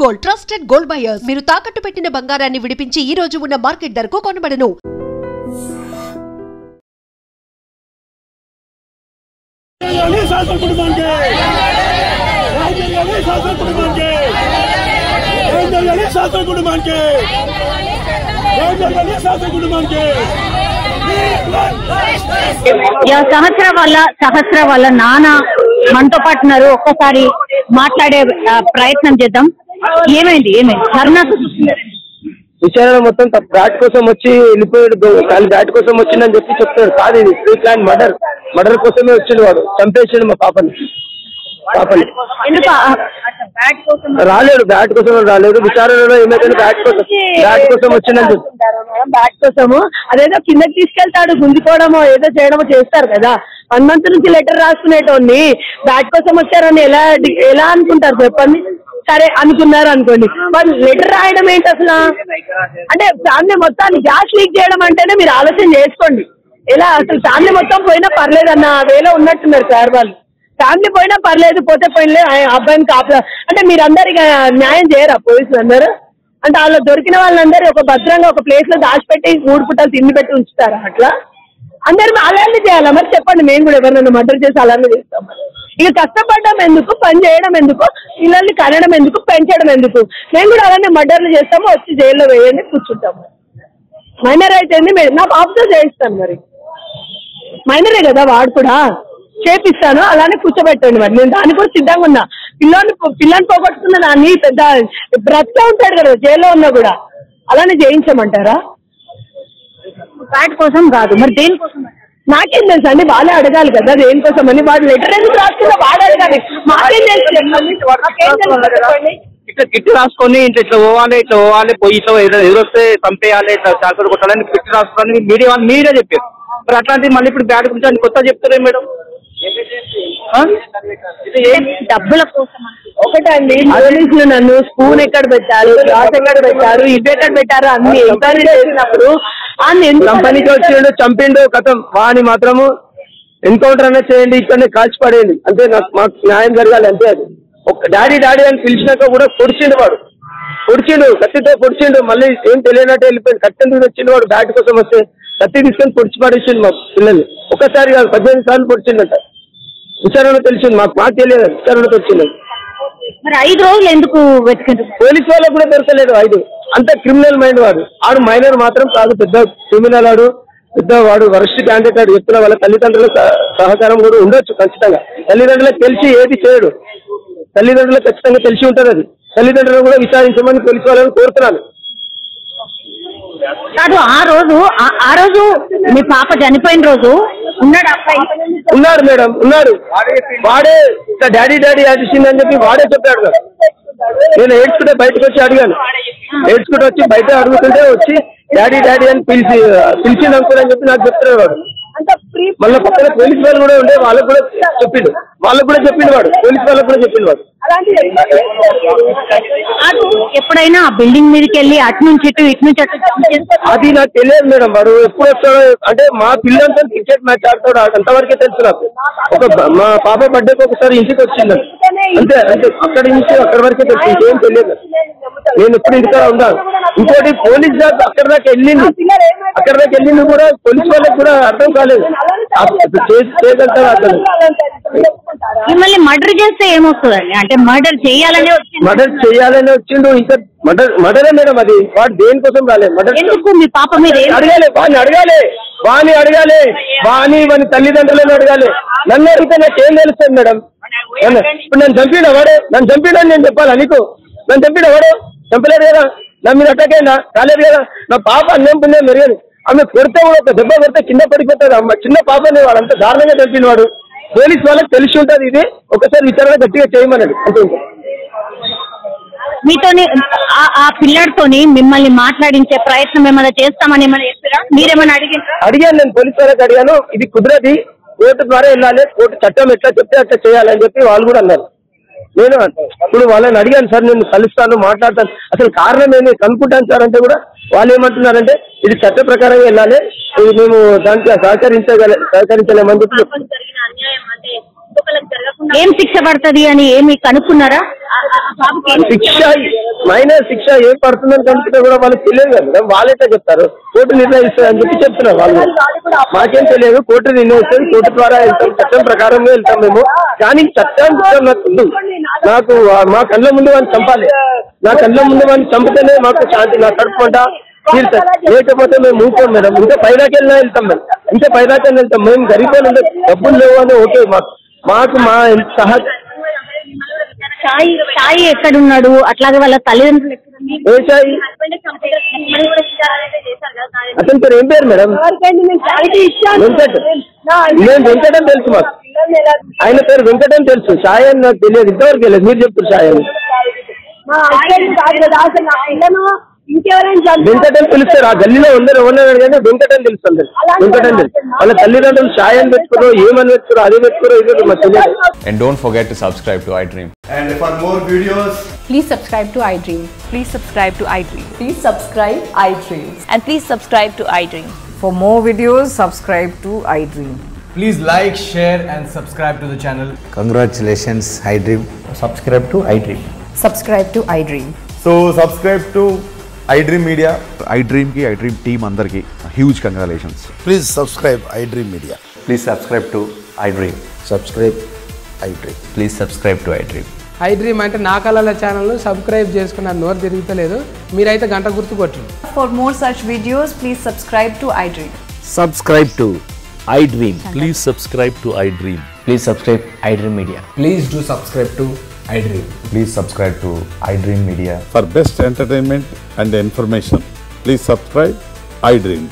Gold trusted gold buyers మీరు తాకట్టు పెట్టిన బంగారాన్ని విడిపించి ఈ రోజు ఉన్న మార్కెట్ ధరకు కొనబడను. సహస్ర వాళ్ళ నాన్న మనతో పాటు ఉన్నారు. ఒక్కసారి మాట్లాడే ప్రయత్నం చేద్దాం. ఏమైంది ధర్నా విచారణ మొత్తం బ్యాట్ కోసం వచ్చి వెళ్ళిపోయాడు. బ్యాట్ కోసం వచ్చిందని చెప్పి చెప్తాడు. కాదు, ఇది ప్రీ ప్లాన్ మర్డర్ కోసమే వచ్చిండు. వాడు చంపేసాడు మా పాపని. రాలేడు, బ్యాట్ కోసం రాలేదు. విచారణలో ఏమైతే బ్యాట్ కోసం వచ్చిందని చెప్తారు. బ్యాట్ కోసము అదేదో కిందకి తీసుకెళ్తాడు, గుంజుకోవడమో ఏదో చేయడమో చేస్తారు కదా. 1 month నుంచి లెటర్ రాసుకునేటోని బ్యాట్ కోసం వచ్చారని ఎలా అనుకుంటారు చెప్పండి. సరే అనుకున్నారు అనుకోండి, వాళ్ళు లెటర్ రాయడం ఏంటి అసలు? అంటే ఫ్యామిలీ మొత్తాన్ని గ్యాస్ లీక్ చేయడం అంటేనే మీరు ఆలోచన చేసుకోండి. ఎలా అసలు ఫ్యామిలీ మొత్తం పోయినా పర్లేదు అన్న వేలో ఉన్నట్టున్నారు సార్ వాళ్ళు. ఫ్యామిలీ పోయినా పర్లేదు, పోతే పోయినలే, అబ్బాయిని కాపలా అంటే మీరందరు న్యాయం చేయరా పోలీసులు అందరూ? అంటే వాళ్ళు దొరికిన వాళ్ళందరూ ఒక భద్రంగా ఒక ప్లేస్ లో దాచిపెట్టి 3 పూటలు తిండి పెట్టి ఉంచుతారా? అట్లా అందరు అలానే చేయాలా మరి చెప్పండి. మేము కూడా ఎవరినైనా మర్డర్ చేసి అలానే చేస్తాం. ఇక కష్టపడడం ఎందుకు, పని చేయడం ఎందుకు, పిల్లల్ని కనడం ఎందుకు, పెంచడం ఎందుకు? మేము కూడా అలానే మర్డర్లు చేస్తాము, వచ్చి జైల్లో వేయండి, కూర్చుంటాము. మైనర్ అయితే నా బాబుతో చేయిస్తాను. మరి మైనరే కదా వాడు కూడా, చేపిస్తాను, అలానే కూర్చోబెట్టండి. మరి నేను దానికి కూడా సిద్ధంగా ఉన్నా. పిల్లని పోగొట్టుకున్న నాన్ని పెద్ద బ్రతికే ఉంటాడు కదా జైల్లో ఉన్నా కూడా, అలానే చేయించమంటారా? బ్యాట్ కోసం కాదు, మరి దేనికోసం? నాకేం తెలుసు అండి, వాళ్ళే అడగాలి కదా దేనికోసం అని. వాడు లెటర్ ఎందుకు రాసుకున్నా వాడు అడగాలి, మాకేం తెలుసు? ఇట్లా కిట్ రాసుకొని ఇట్లా పోవాలి పోయి ఇట్లా ఎదురొస్తే చంపేయాలి, ఇట్లా చాకలు కొట్టాలని కిట్ రాసుకొని మీరే చెప్పారు. మరి అట్లాంటివి మళ్ళీ ఇప్పుడు బ్యాట్ గురించి కొత్త చెప్తారే మేడం? డబ్బుల కోసం ఒకటండి. పోలీసులు నన్ను స్పూన్ ఎక్కడ పెట్టారు, గ్లాస్ ఎక్కడ పెట్టారు, ఇవి ఎక్కడ పెట్టారు అన్ని ఎంక్వైరీ చేసినప్పుడు కంపెనీకి వచ్చిండు, చంపిండు, కథం వాని మాత్రము ఎన్కౌంటర్ అనేది చేయండి, ఇక్కడనే కాల్చి పడేయండి అంతే. మాకు న్యాయం జరగాలి అంతే. అది ఒక డాడీ అని పిలిచినాక కూడా పొడిచిండు, కత్తితో పొడిచిండు. మళ్ళీ ఏం తెలియనట్టు వెళ్ళిపోయింది. కత్తి ఎందుకు వచ్చిండు వాడు? బ్యాట్ కోసం వస్తే కత్తి తీసుకొని పొడిచి పడేసిండు మా పిల్లల్ని. ఒకసారి కాదు 18 సార్లు పొడిచిండట. విచారణ తెలిసింది, మాకు తెలియదు. విచారణకు వచ్చింది. మరి 5 రోజులు ఎందుకు వెతుకుంటారు? పోలీసు వాళ్ళకు కూడా దొరకలేదు. 5 అంత క్రిమినల్ మైండ్ వాడు. ఆడు మైనర్ మాత్రం కాదు, పెద్ద క్రిమినల్ ఆడు, పెద్ద వాడు వరస్ట్ క్యాండిడేట్. ఆడు చెప్తున్న వాళ్ళ తల్లిదండ్రుల సహకారం కూడా ఉండొచ్చు ఖచ్చితంగా. తల్లిదండ్రులకు తెలిసి ఏది చేయడు, తల్లిదండ్రులకు ఖచ్చితంగా తెలిసి ఉంటుంది. అది తల్లిదండ్రులను కూడా విచారించమని పోలీసు వాళ్ళని కోరుతున్నాను. కాదు, ఆ రోజు మీ పాప చనిపోయిన రోజు ఉన్నారు మేడం, ఉన్నారు. వాడే డాడీ అడిచిందని చెప్పి వాడే చెప్పాడు. నేను ఏడ్చుకుంటే బయటకు వచ్చి అడిగాను. ఏడ్చుకుంటూ వచ్చి బయట అడుగుతుంటే వచ్చి డాడీ అని పిలిచింది అనుకోని చెప్పి నాకు చెప్తున్నాడు వాడు. మళ్ళీ పక్కన పోలీసు వాళ్ళు కూడా ఉండే, వాళ్ళకు కూడా చెప్పిండు వాడు. పోలీసు వాళ్ళకు కూడా చెప్పిండు వాడు. ఎప్పుడైనా బిల్డింగ్ మీదకి వెళ్ళి అటు నుంచి ఇటు నుంచి అటు అది నాకు తెలియదు మేడం. వాడు ఎప్పుడు వస్తాడో అంటే మా పిల్లలతో క్రికెట్ మ్యాచ్ ఆడతాడు, అంతవరకే తెలుసు నాకు. మా పాప బర్త్డేకి ఒకసారి ఇంటికి వచ్చింది అంతే. అక్కడి నుంచి అక్కడి వరకే తెలుసు, ఇంకేం తెలియదు. నేను ఎప్పుడు ఇంటికాడ ఉన్నాను. ఇంకోటి పోలీస్ జాబ్ అక్కడి దాకా వెళ్ళింది కూడా పోలీస్ వాళ్ళకి కూడా అర్థం కాలేదు. చేయగలుగుతారు అర్థం. మిమ్మల్ని మర్డర్ చేస్తే ఏమొస్తుందండి? అంటే మర్డర్ చేయాలనే వచ్చిండు. ఇంకా మర్డరే మేడం అది. వాడు దేనికోసం రాలేదు. మర్డర్ ఎందుకు? మీ పాప మీద వాని అడగాలి, వాని తల్లిదండ్రులను అడగాలి. నన్ను అడిగితే నాకు ఏం తెలుస్తుంది మేడం? ఇప్పుడు నన్ను చంపిడని నేను చెప్పాలా నీకు? నన్ను చంపిడవాడు చంపలేదు కదా, నా మీద అటాక్ అయినా కాలేదు కదా. నా పాప అన్నం పుణ్యం మెరుగదు. ఆమె కొడితే ఒక దెబ్బ కొడితే కింద పడిపోతుంది. అమ్మ చిన్న పాపని వాడు అంత దారుణంగా చంపిన వాడు. పోలీసు వాళ్ళకి తెలిసి ఉంటుంది. ఇది ఒకసారి విచారణ గట్టిగా చేయమన్నాడు అంతే. మీతోని ఆ పిల్లడితోని మిమ్మల్ని మాట్లాడించే ప్రయత్నం ఏమైనా చేస్తామని ఏమైనా చెప్పారా? మీరేమైనా అడిగాను నేను పోలీసు వాళ్ళకి అడిగాను. ఇది కుదరది, కోర్టు ద్వారా వెళ్ళాలి, కోర్టు చట్టం ఎట్లా చెప్తే అట్లా చేయాలని చెప్పి వాళ్ళు కూడా అన్నారు. నేను ఇప్పుడు వాళ్ళని అడిగాను, సార్ నేను కలుస్తాను, మాట్లాడతాను, అసలు కారణం ఏంటి కనుక్కుంటాను సార్ అంటే కూడా వాళ్ళు ఏమంటున్నారంటే ఇది చట్ట ప్రకారంగా వెళ్ళాలి, ఇది మేము దానికి సహకరించలేమని చెప్పి ఏం శిక్ష పడుతుంది అని ఏమి కనుక్కున్నారా? శిక్ష మైనర్ శిక్ష ఏం పడుతుందని కనుక్కుంటే కూడా వాళ్ళకి తెలియదు కదా మేడం. వాళ్ళైతే చెప్తారు కోర్టు నిర్ణయిస్తుంది అని చెప్పి చెప్తున్నారు వాళ్ళు. మాకేం తెలియదు, కోర్టు నిర్ణయిస్తుంది, కోర్టు ద్వారా వెళ్తాం, చట్టం ప్రకారంగా వెళ్తాం మేము. కానీ చట్టం నాకు మా కళ్ళ ముందు వాడిని చంపాలి, నా కళ్ళ ముందు వాడిని చంపితేనే మాకు శాంతి, నా కడుపు పంట తీరుతాం. లేకపోతే మేము మూకోం మేడం. ఇంకా పైదాకి వెళ్ళినా వెళ్తాం మేడం, ఇంకా పైదాకి వెళ్తాం. మేము గరీబ్ డబ్బులు లేవు అని ఓకే, మాకు మా సహజ సాయి ఎక్కడున్నాడు, అట్లాగే వాళ్ళ తల్లిదండ్రులు ఏ సాయి? అతని పేరు ఏం పేరు మేడం? వెంకట్. నేను వెంకట్ అని తెలుసు మాకు, ఆయన పేరు వెంకట్ అని తెలుసు. సాయి అని నాకు తెలియదు, ఇంతవరకు తెలియదు. మీరు చెప్తారు సాయి అని. వెంకట్ అని పిలుస్తారు ఆ గల్లీలో అందరూ ఎవరు కానీ వెంకట్ అని తెలుసు అందరు. వెంకట్ అని తెలుసు. వాళ్ళ తల్లిదండ్రులు సాయి అని పెట్టుకోరు, ఏమని పెట్టుకోరు, అదే పెట్టుకోరు, ఇది మాకు తెలియదు. And don't forget to subscribe to iDream. And for more videos, please subscribe to iDream. Please subscribe to iDream. Please subscribe iDream. And please subscribe to iDream. For more videos, subscribe to iDream. please like, share and subscribe to the channel. Congratulations, iDream. Subscribe to iDream. Subscribe to iDream. So subscribe to iDream Media. iDream team andarki huge congratulations. Please subscribe iDream Media. Please subscribe to iDream. Subscribe iDream. Please subscribe to iDream. iDream అంటే నా కళల ఛానల్ను subscribe చేసుకున్న నోరు తిరుగుతలేదు, మీరైతే గంట గుర్తు కొట్టండి. For more such videos, please subscribe to iDream. Subscribe to iDream. Please subscribe to iDream. Please subscribe iDream Media. Please do subscribe to iDream. Please subscribe to iDream Media. For best entertainment and information, please subscribe iDream.